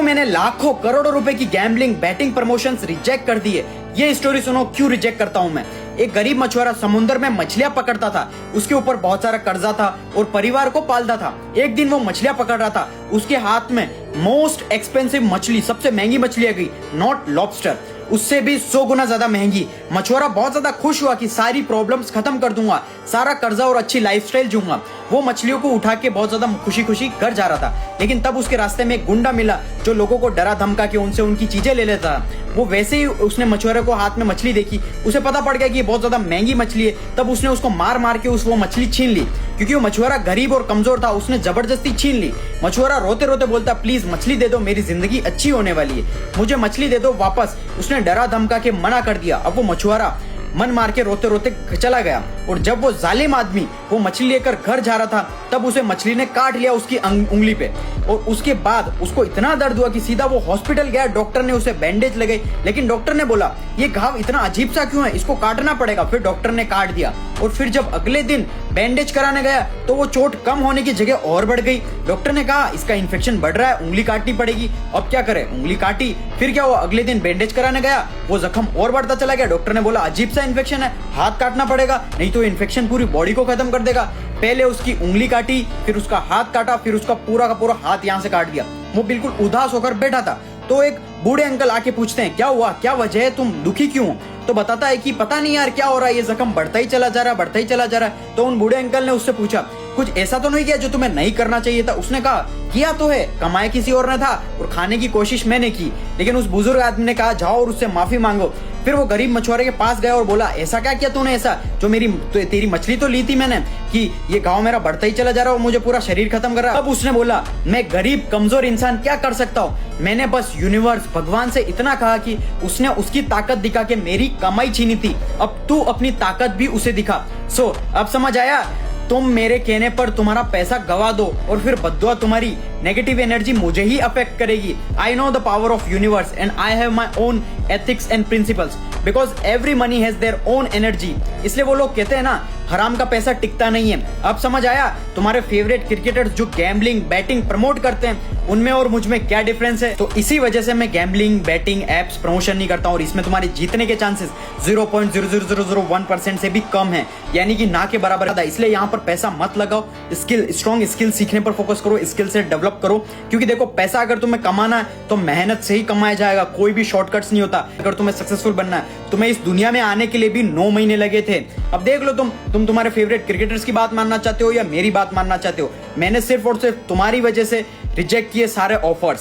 मैंने लाखों करोड़ों रुपए की गैम्बलिंग बैटिंग प्रमोशंस रिजेक्ट कर दिए। ये स्टोरी सुनो क्यों रिजेक्ट करता हूं मैं। एक गरीब मछुआरा समुद्र में मछलियां पकड़ता था। उसके ऊपर बहुत सारा कर्जा था और परिवार को पालता था। एक दिन वो मछलियां पकड़ रहा था, उसके हाथ में मोस्ट एक्सपेंसिव मछली, सबसे महंगी मछली आ गई, नॉट लॉबस्टर, उससे भी 100 गुना ज्यादा महंगी। मछुआरा बहुत ज्यादा खुश हुआ कि सारी प्रॉब्लम्स खत्म कर दूंगा, सारा कर्जा और अच्छी लाइफस्टाइल जीऊंगा। वो मछलियों को उठा के बहुत ज्यादा खुशी खुशी घर जा रहा था, लेकिन तब उसके रास्ते में एक गुंडा मिला जो लोगों को डरा धमका के उनसे उनकी चीजें ले लेता था। वो वैसे ही उसने मछुआरे को हाथ में मछली देखी, उसे पता पड़ गया कि ये बहुत ज्यादा महंगी मछली है। तब उसने उसको मार मार के वो मछली छीन ली। क्योंकि वो मछुआरा गरीब और कमजोर था, उसने जबरदस्ती छीन ली। मछुआरा रोते रोते बोलता, प्लीज मछली दे दो, मेरी जिंदगी अच्छी होने वाली है, मुझे मछली दे दो वापस। उसने डरा धमका के मना कर दिया। अब वो मछुआरा मन मार के रोते रोते चला गया। और जब वो जालिम आदमी वो मछली लेकर घर जा रहा था, तब उसे मछली ने काट लिया उसकी उंगली पे। और उसके बाद उसको इतना दर्द हुआ कि सीधा वो हॉस्पिटल गया। डॉक्टर ने उसे बैंडेज लगाई, लेकिन डॉक्टर ने बोला ये घाव इतना अजीब सा क्यों है, इसको काटना पड़ेगा। फिर डॉक्टर ने काट दिया। और फिर जब अगले दिन बैंडेज कराने गया तो वो चोट कम होने की जगह और बढ़ गई। डॉक्टर ने कहा इसका इन्फेक्शन बढ़ रहा है, उंगली काटनी पड़ेगी। अब क्या करे, उंगली काटी। फिर क्या हुआ, अगले दिन बैंडेज कराने गया, वो जख्म और बढ़ता चला गया। डॉक्टर ने बोला अजीब सा इन्फेक्शन है, हाथ काटना पड़ेगा, नहीं तो इन्फेक्शन पूरी बॉडी को खत्म कर देगा। पहले उसकी उंगली काटी, फिर उसका हाथ काटा, फिर उसका पूरा का पूरा हाथ यहाँ से काट दिया। वो बिल्कुल उदास होकर बैठा था। तो एक बूढ़े अंकल आके पूछते हैं क्या हुआ, क्या वजह है, तुम दुखी क्यों हो। तो बताता है कि पता नहीं यार क्या हो रहा है, ये जख्म बढ़ता ही चला जा रहा है, बढ़ता ही चला जा रहा है। तो उन बूढ़े अंकल ने उससे पूछा कुछ ऐसा तो नहीं किया जो तुम्हें नहीं करना चाहिए था। उसने कहा किया तो है, कमाया किसी और ने था और खाने की कोशिश मैंने की। लेकिन उस बुजुर्ग आदमी ने कहा जाओ और उससे माफी मांगो। फिर वो गरीब मछुआरे के पास गया और बोला ऐसा क्या किया तूने, ऐसा जो तेरी मछली तो ली थी मैंने कि ये गाँव मेरा बढ़ता ही चला जा रहा है और मुझे पूरा शरीर खत्म कर रहा है। अब उसने बोला मैं गरीब कमजोर इंसान क्या कर सकता हूँ, मैंने बस यूनिवर्स भगवान से इतना कहा कि उसने उसकी ताकत दिखा के मेरी कमाई छीनी थी, अब तू अपनी ताकत भी उसे दिखा। सो अब समझ आया, तुम मेरे कहने पर तुम्हारा पैसा गवा दो और फिर बद्दुआ तुम्हारी नेगेटिव एनर्जी मुझे ही अफेक्ट करेगी। I know the power of universe and I have my own ethics and principles because every money has their own energy. इसलिए वो लोग कहते हैं ना हराम का पैसा टिकता नहीं है। अब समझ आया तुम्हारे फेवरेट क्रिकेटर्स जो गैम्बलिंग बैटिंग प्रमोट करते हैं उनमें और मुझ में क्या डिफरेंस है। तो इसी वजह से मैं गैम्बलिंग बैटिंग एप्स प्रमोशन नहीं करता हूं और इसमें तुम्हारे जीतने के चांसेस 0.00001% से भी कम है, यानी कि ना के बराबर है। इसलिए यहाँ पर पैसा मत लगाओ, स्ट्रॉन्ग स्किल सीखने पर फोकस करो, स्किल से डेवलप करो। क्योंकि देखो पैसा अगर तुम्हें कमाना है तो मेहनत से ही कमाया जाएगा, कोई भी शॉर्टकट्स नहीं होता। अगर तुम्हें सक्सेसफुल बनना है, तुम्हें इस दुनिया में आने के लिए भी 9 महीने लगे थे। अब देख लो तुम तुम्हारे फेवरेट क्रिकेटर्स की बात मानना चाहते हो या मेरी बात मानना चाहते हो। मैंने सिर्फ और सिर्फ तुम्हारी वजह से रिजेक्ट किए सारे ऑफर्स।